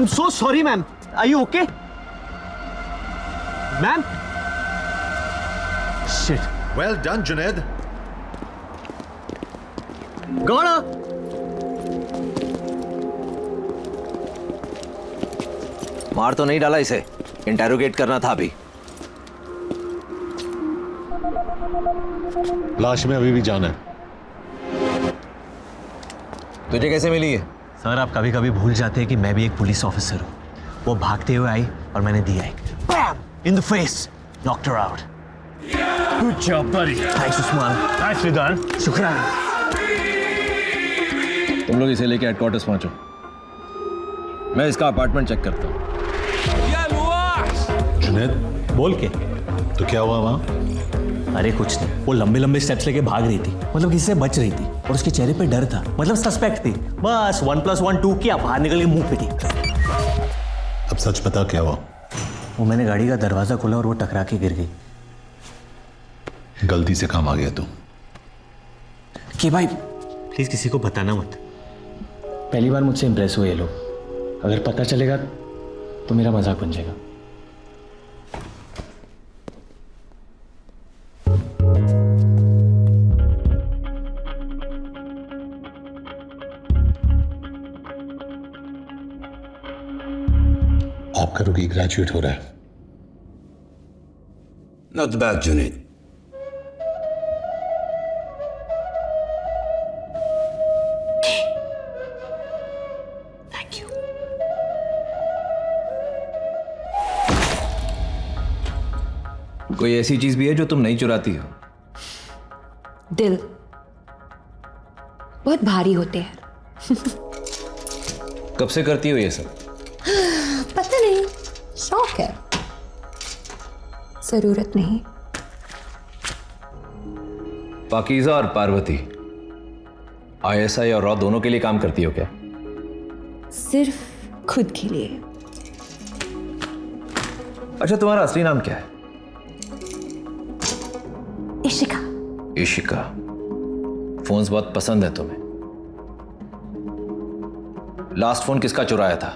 I'm so sorry, ma'am. Are you okay? Ma'am? Shit. Well done, Junaid. Got her. मार तो नहीं डाला इसे, इंटेरोगेट करना था अभी। लाश में अभी भी जान है। तुझे कैसे मिली है? सर, आप कभी कभी भूल जाते हैं कि मैं भी एक पुलिस ऑफिसर हूँ। वो भागते हुए आई और मैंने दिया एक bam in the face, knocked her out. Good job, buddy. Thanks Usman. Nicely done. शुक्रिया। तुम लोग इसे लेके हेडक्वार्टर्स पहुंचो, मैं इसका अपार्टमेंट चेक करता हूँ। जुनैद, बोल के। तो क्या हुआ वहाँ? अरे कुछ नहीं, वो लंबे लंबे स्टेप्स लेके भाग रही थी, मतलब किसी से बच रही थी और उसके चेहरे पे डर था, मतलब सस्पेक्ट थी। बस 1 + 1 2 किया, बाहर निकल के मुंह पिटी। अब सच बता क्या हुआ? वो मैंने गाड़ी का दरवाजा खोला और वो टकरा के गिर गई। गलती से काम आ गया तू। कि भाई प्लीज किसी को बताना मत। पहली बार मुझसे इंप्रेस हुए ये लोग, अगर पता चलेगा तो मेरा मजाक बन जाएगा। आपका रुकी ग्रेजुएट हो रहा है। Not bad, Junaid. Thank you. कोई ऐसी चीज भी है जो तुम नहीं चुराती हो? दिल बहुत भारी होते हैं। कब से करती हो ये सब? पता नहीं, शौक है, जरूरत नहीं। पाकीज़ा और पार्वती ISI और रॉ दोनों के लिए काम करती हो क्या? सिर्फ खुद के लिए। अच्छा, तुम्हारा असली नाम क्या है? इशिका। इशिका। फोन्स बहुत पसंद है तुम्हें। लास्ट फोन किसका चुराया था?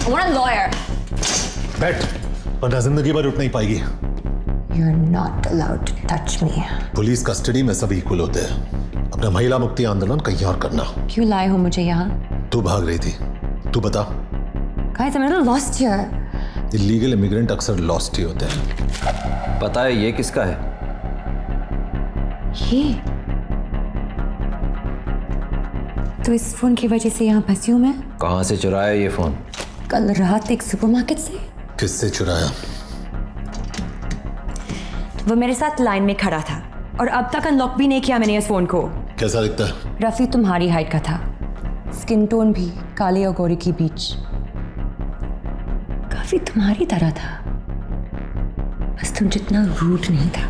I want a lawyer. बैठ, वरना जिंदगी भर उठ नहीं पाएगी। You're not allowed to touch me. Police custody में सब इक्वल होते हैं। अपना महिला मुक्ति आंदोलन कहीं और करना। क्यों लाए हो मुझे यहाँ? तू भाग रही थी, तू बता। Guys, I'm a little lost here. Illegal immigrant अक्सर लॉस्ट ही होते हैं। पता है ये किसका है? ये तो इस फोन की वजह से यहाँ फंसी हूँ मैं। कहां से चुराया ये फोन? कल रात एक सुपरमार्केट से। किससे चुराया? वो मेरे साथ लाइन में खड़ा था और अब तक अनलॉक भी नहीं किया मैंने इस फोन को। कैसा दिखता है? रफी तुम्हारी हाइट का था, स्किन टोन भी काले और गोरे के बीच, काफी तुम्हारी तरह था, बस तुम जितना रूड नहीं था।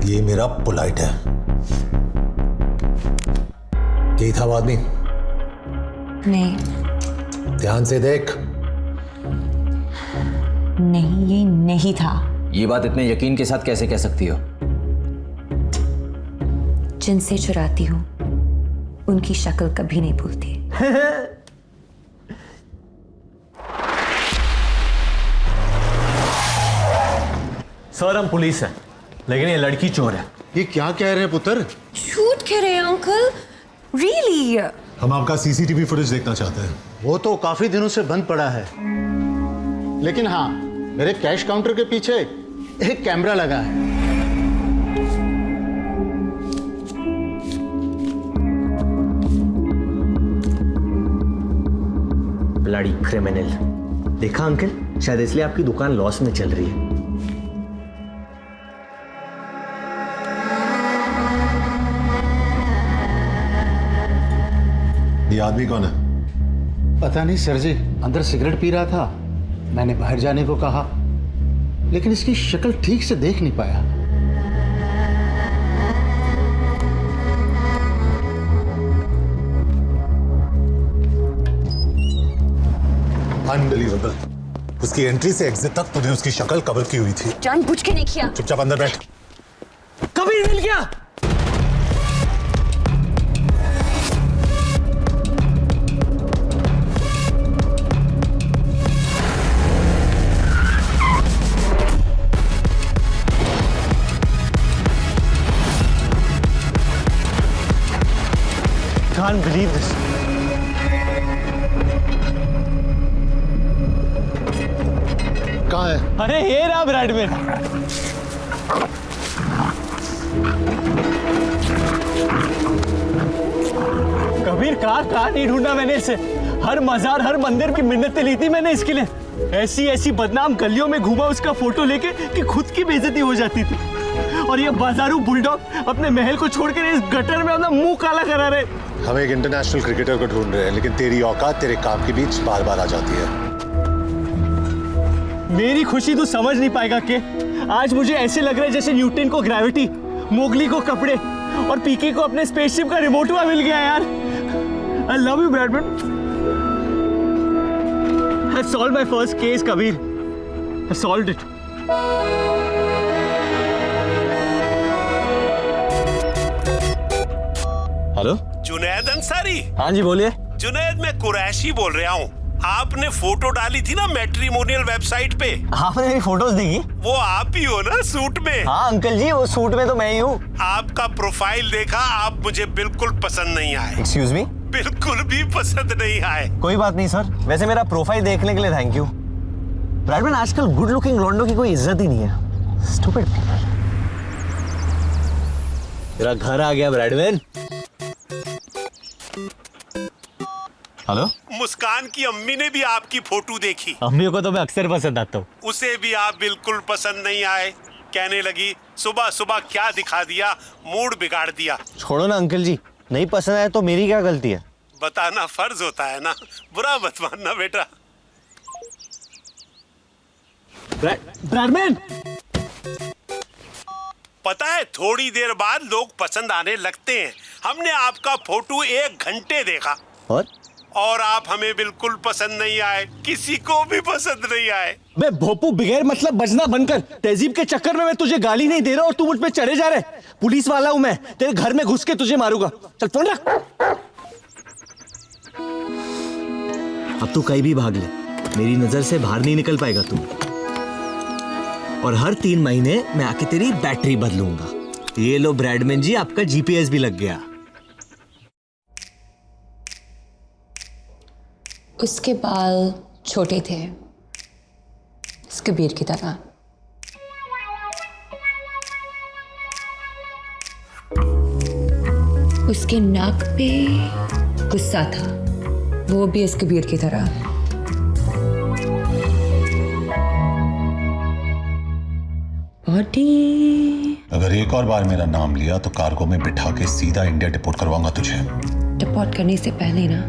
ये मेरा पोलाइट है। यही था वो आदमी? नहीं ध्यान से देख। नहीं, ये नहीं था। ये बात इतने यकीन के साथ कैसे कह सकती हो? जिनसे चुराती हूँ उनकी शक्ल कभी नहीं भूलती। सर, हम पुलिस हैं, लेकिन ये लड़की चोर है। ये क्या कह रहे हैं पुत्र? झूठ कह रहे हैं अंकल? रियली? हम आपका CCTV फुटेज देखना चाहते हैं। वो तो काफी दिनों से बंद पड़ा है, लेकिन हाँ, मेरे कैश काउंटर के पीछे एक कैमरा लगा है। Bloody criminal. देखा अंकल, शायद इसलिए आपकी दुकान लॉस में चल रही है। ये आदमी कौन है? पता नहीं सर जी, अंदर सिगरेट पी रहा था, मैंने बाहर जाने को कहा, लेकिन इसकी शक्ल ठीक से देख नहीं पाया। अनबिलीवेबल। उसकी एंट्री से एग्जिट तक तूने उसकी शक्ल कवर की हुई थी। जानबूझ के नहीं किया। चुपचाप अंदर बैठ। कबीर मिल गया। Can't believe this. कहाँ है? अरे ये रहा ब्रैडमैन। कबीर कहाँ नहीं ढूंढा मैंने इसे। हर मजार हर मंदिर की मिन्नतें ली थी मैंने इसके लिए। ऐसी ऐसी बदनाम गलियों में घूमा उसका फोटो लेके कि खुद की बेइज्जती हो जाती थी। और ये बाजारू बुलडॉग अपने महल को छोड़कर इस गटर में अपना मुंह काला करा रहे। हम एक इंटरनेशनल क्रिकेटर को ढूंढ रहे हैं, लेकिन तेरी औकात तेरे काम के बीच बार बार आ जाती है। मेरी खुशी तू समझ नहीं पाएगा कि आज मुझे ऐसे लग रहा है जैसे न्यूटन को ग्रेविटी, मोगली को कपड़े और पीके को अपने स्पेसशिप का रिमोट हुआ मिल गया यार। I love you Bradman. I solve my first case Kabir. I solved it. Hello Junaid Ansari. हाँ जी बोलिए। जुनैद, मैं कुरैशी बोल रहा हूँ। आपने फोटो डाली थी ना मैट्रिमोनियल वेबसाइट पे। आपने मेरी फोटोज देखी? वो आप ही हो ना सूट में? हाँ अंकल जी, वो सूट में तो मैं ही हूँ। आपका प्रोफाइल देखा, आप मुझे बिल्कुल पसंद नहीं आए। Excuse me? बिल्कुल भी पसंद नहीं आए। कोई बात नहीं सर, वैसे मेरा प्रोफाइल देखने के लिए थैंक यू। ब्रैडमैन, आजकल गुड लुकिंग लॉन्डो की कोई इज्जत ही नहीं है। Stupid people. तेरा घर आ गया ब्रैडमैन। हेलो। मुस्कान की अम्मी ने भी आपकी फोटो देखी। अम्मी को तो मैं अक्सर पसंद आता हूँ। उसे भी आप बिल्कुल पसंद नहीं आए। कहने लगी सुबह सुबह क्या दिखा दिया, मूड बिगाड़ दिया। छोड़ो ना अंकल जी, नहीं पसंद आया तो मेरी क्या गलती है? बताना फर्ज होता है ना, बुरा मत मानना बेटा। ब्रैडमैन, पता है थोड़ी देर बाद लोग पसंद आने लगते हैं। हमने आपका फोटो 1 घंटे देखा और आप हमें बिल्कुल पसंद नहीं आए, किसी को भी पसंद नहीं आए। बे भोपू, बगैर मतलब बजना बनकर तहजीब के चक्कर में मैं तुझे गाली नहीं दे रहा और तू मुझ पे चढ़े जा रहे। पुलिस वाला हूं मैं, तेरे घर में घुस के तुझे मारूंगा। चल फोन रख। अब तू कहीं भी भाग ले, मेरी नजर से बाहर नहीं निकल पाएगा तू। और हर 3 महीने मैं आके तेरी बैटरी बदलूंगा। ये लो ब्रैडमैन जी, आपका जीपीएस भी लग गया। उसके बाल छोटे थे, इस कबीर की तरह। उसके नाक पे गुस्सा था, वो भी इस कबीर की तरह। बॉडी। अगर एक और बार मेरा नाम लिया तो कार्गो में बिठा के सीधा इंडिया डिपोर्ट करवाऊंगा तुझे। डिपोर्ट करने से पहले ना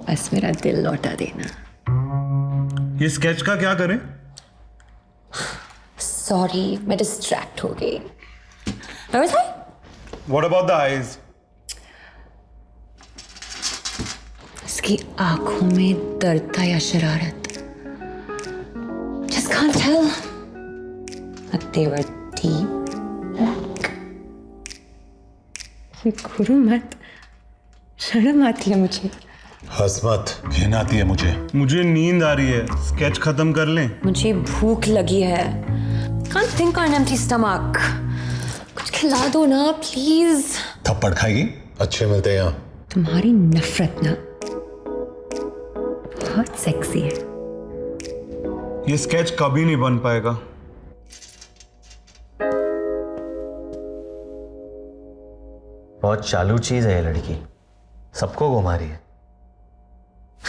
बस मेरा दिल लौटा देना। ये स्केच का क्या करें? सॉरी, मैं डिस्ट्रैक्ट हो गई। What about the eyes? उसकी आंखों में दर्द था या शरारत? Just can't tell. But they were deep. गुरु मत, शर्म आती है मुझे। हंस मत, घिन आती है मुझे। मुझे नींद आ रही है, स्केच खत्म कर लें? मुझे भूख लगी है। Can't think on an empty stomach. कुछ खिला दो ना प्लीज। थप्पड़ खाएगी? अच्छे मिलते हैं यहाँ। तुम्हारी नफरत ना बहुत सेक्सी है। ये स्केच कभी नहीं बन पाएगा। बहुत चालू चीज है ये लड़की, सबको घुमा रही है।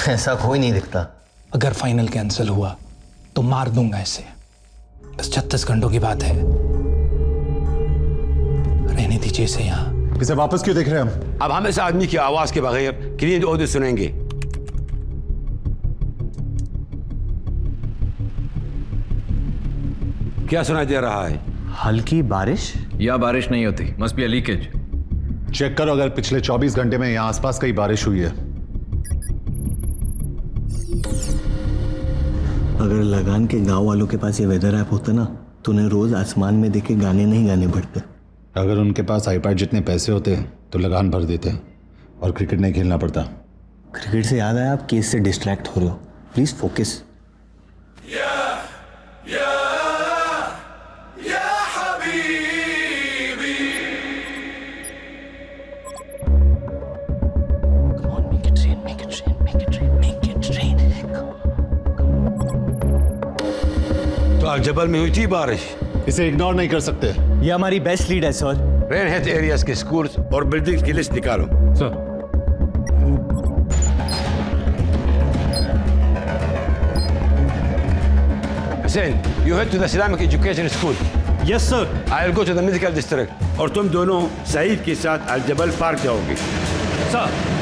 ऐसा कोई नहीं दिखता। अगर फाइनल कैंसिल हुआ तो मार दूंगा इसे। बस 36 घंटों की बात है, रहने दीजिए इसे यहाँ। इसे वापस क्यों देख रहे हैं हम? अब हम इस आदमी की आवाज के बगैर क्लीन ऑडियो सुनेंगे। क्या सुनाई दे रहा है? हल्की बारिश? या बारिश नहीं होती, must be a leakage. Check करो अगर पिछले 24 घंटे में यहाँ आसपास कहीं बारिश हुई है। अगर लगान के गांव वालों के पास ये वेदर ऐप होता ना तो उन्हें रोज आसमान में देखे गाने नहीं गाने पड़ते। अगर उनके पास आईपैड जितने पैसे होते तो लगान भर देते और क्रिकेट नहीं खेलना पड़ता। क्रिकेट से याद आया, आप केस से डिस्ट्रैक्ट हो रहे हो, प्लीज फोकस। तो अल-जबल में हुई थी बारिश। इसे इग्नोर नहीं कर सकते। ये हमारी बेस्ट लीड है सर। रेन हेल्थ एरियाज के स्कूल्स और बिल्डिंग्स की लिस्ट निकालो। Sir Hussein, you head to the Islamic Education School. Yes sir. I'll go to the medical district. और तुम दोनों सईद के साथ अल-जबल पार्क जाओगे। सर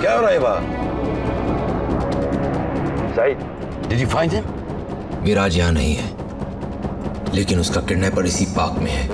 क्या हो रहा है वहाँ? Saeed, did you find him? विराज यहाँ नहीं है, लेकिन उसका किडनैपर इसी पार्क में है।